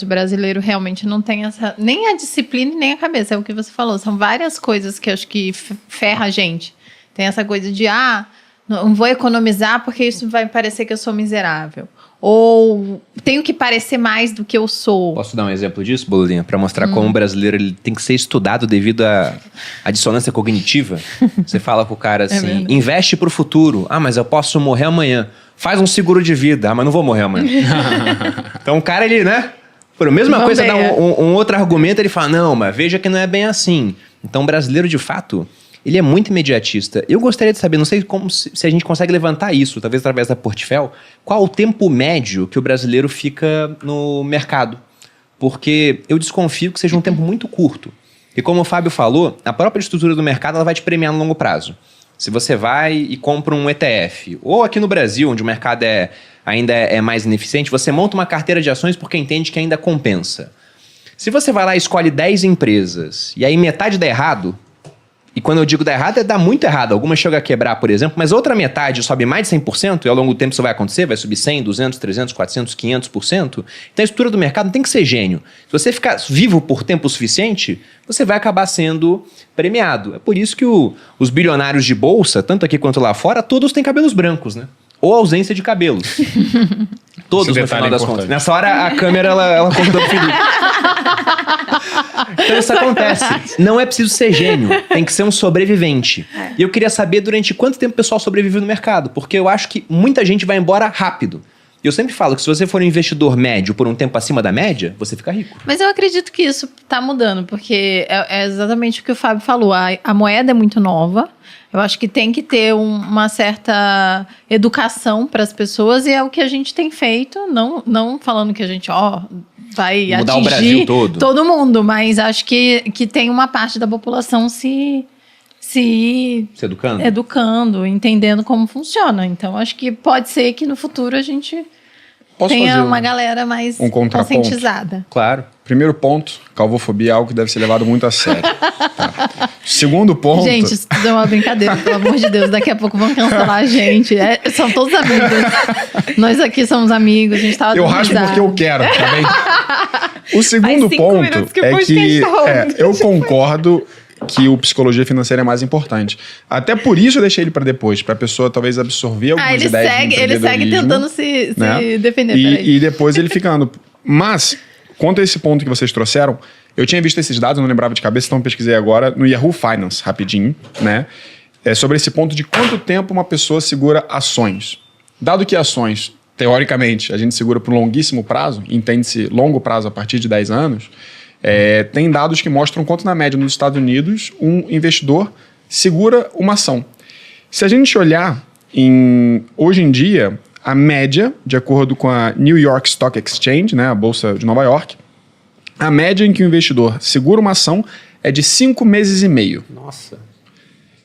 O brasileiro realmente não tem nem a disciplina e nem a cabeça, é o que você falou. São várias coisas que eu acho que ferra a gente. Tem essa coisa de, não vou economizar porque isso vai parecer que eu sou miserável. Ou tenho que parecer mais do que eu sou. Posso dar um exemplo disso, Bololinha? Para mostrar como o brasileiro ele tem que ser estudado devido à dissonância cognitiva. Você fala pro cara assim, investe pro futuro. Mas eu posso morrer amanhã. Faz um seguro de vida. Mas não vou morrer amanhã. Então o cara, ele, né? Por a mesma coisa, dá um outro argumento, ele fala, não, mas veja que não é bem assim. Então o brasileiro, de fato, ele é muito imediatista. Eu gostaria de saber, não sei se a gente consegue levantar isso, talvez através da Portfel, qual o tempo médio que o brasileiro fica no mercado. Porque eu desconfio que seja um tempo muito curto. E como o Fábio falou, a própria estrutura do mercado ela vai te premiar no longo prazo. Se você vai e compra um ETF, ou aqui no Brasil, onde o mercado ainda é mais ineficiente, você monta uma carteira de ações porque entende que ainda compensa. Se você vai lá e escolhe 10 empresas, e aí metade dá errado, e quando eu digo dar errado, é dar muito errado. Algumas chegam a quebrar, por exemplo, mas outra metade sobe mais de 100%, e ao longo do tempo isso vai acontecer, vai subir 100, 200, 300, 400, 500%. Então a estrutura do mercado não tem que ser gênio. Se você ficar vivo por tempo suficiente, você vai acabar sendo premiado. É por isso que os bilionários de bolsa, tanto aqui quanto lá fora, todos têm cabelos brancos, né? Ou ausência de cabelos. Todos, no final das contas. Nessa hora, a câmera, ela cortou o Felipe. Então isso acontece. Não é preciso ser gênio, tem que ser um sobrevivente. E eu queria saber durante quanto tempo o pessoal sobrevive no mercado, porque eu acho que muita gente vai embora rápido. Eu sempre falo que se você for um investidor médio por um tempo acima da média, você fica rico. Mas eu acredito que isso está mudando, porque é exatamente o que o Fábio falou. A moeda é muito nova. Eu acho que tem que ter uma certa educação para as pessoas e é o que a gente tem feito. Não falando que a gente vai mudar atingir o Brasil todo mundo, mas acho que tem uma parte da população se educando, entendendo como funciona. Então, acho que pode ser que no futuro a gente tenha uma galera mais conscientizada. Claro. Primeiro ponto, calvofobia é algo que deve ser levado muito a sério. Tá. Segundo ponto... Gente, isso tudo é uma brincadeira, pelo amor de Deus. Daqui a pouco vão cancelar a gente. São todos amigos. Nós aqui somos amigos, a gente tava Eu raspo porque eu quero, tá bem? O segundo ponto é que eu concordo que o psicologia financeira é mais importante. Até por isso eu deixei ele para depois, para a pessoa talvez absorver algumas ideias ele segue tentando se defender. E depois ele ficando. Mas, quanto a esse ponto que vocês trouxeram, eu tinha visto esses dados, não lembrava de cabeça, então pesquisei agora no Yahoo Finance, rapidinho, né? Sobre esse ponto de quanto tempo uma pessoa segura ações. Dado que ações, teoricamente, a gente segura por um longuíssimo prazo, entende-se longo prazo a partir de 10 anos, tem dados que mostram quanto, na média, nos Estados Unidos, um investidor segura uma ação. Se a gente olhar, hoje em dia, a média, de acordo com a New York Stock Exchange, né, a Bolsa de Nova York, a média em que o investidor segura uma ação é de 5 meses e meio. Nossa.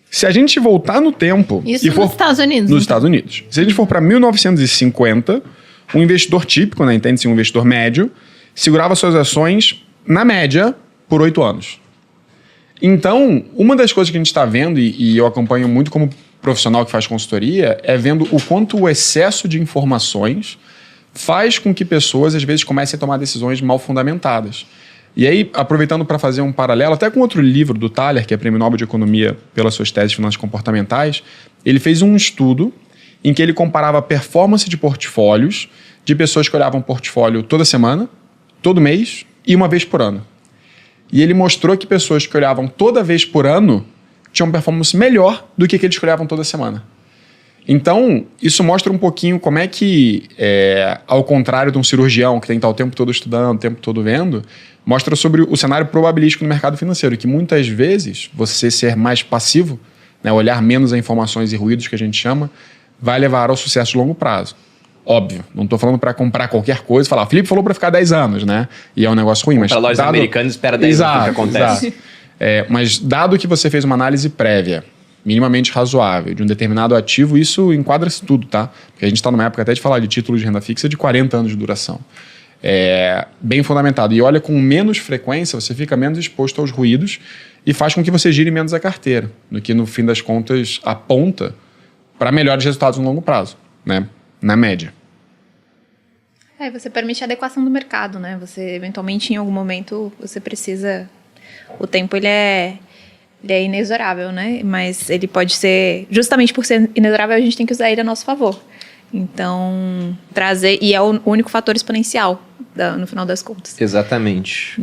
Se a gente voltar no tempo... Isso nos Estados Unidos. Nos Estados Unidos. Se a gente for para 1950, um investidor típico, né, entende-se um investidor médio, segurava suas ações... na média, por 8 anos. Então, uma das coisas que a gente está vendo, e eu acompanho muito como profissional que faz consultoria, é vendo o quanto o excesso de informações faz com que pessoas, às vezes, comecem a tomar decisões mal fundamentadas. E aí, aproveitando para fazer um paralelo, até com outro livro do Thaler, que é Prêmio Nobel de Economia pelas suas teses de finanças comportamentais, ele fez um estudo em que ele comparava a performance de portfólios de pessoas que olhavam portfólio toda semana, todo mês, e uma vez por ano. E ele mostrou que pessoas que olhavam toda vez por ano tinham performance melhor do que aqueles que olhavam toda semana. Então, isso mostra um pouquinho como é que, ao contrário de um cirurgião que tem que estar o tempo todo estudando, o tempo todo vendo, mostra sobre o cenário probabilístico no mercado financeiro, que muitas vezes você ser mais passivo, né, olhar menos a informações e ruídos que a gente chama, vai levar ao sucesso de longo prazo. Óbvio, não estou falando para comprar qualquer coisa e falar, o Felipe falou para ficar 10 anos, né? E é um negócio ruim. Mas para lojas americanas espera 10 anos que acontece. Mas dado que você fez uma análise prévia, minimamente razoável, de um determinado ativo, isso enquadra-se tudo, tá? Porque a gente está numa época até de falar de títulos de renda fixa de 40 anos de duração. Bem fundamentado. E olha, com menos frequência, você fica menos exposto aos ruídos e faz com que você gire menos a carteira, do que no fim das contas aponta para melhores resultados no longo prazo, né? Na média. Você permite a adequação do mercado, né? Você, eventualmente, em algum momento, você precisa... O tempo, ele é inexorável, né? Mas ele pode ser... Justamente por ser inexorável, a gente tem que usar ele a nosso favor. Então, trazer... E é o único fator exponencial, no final das contas. Exatamente.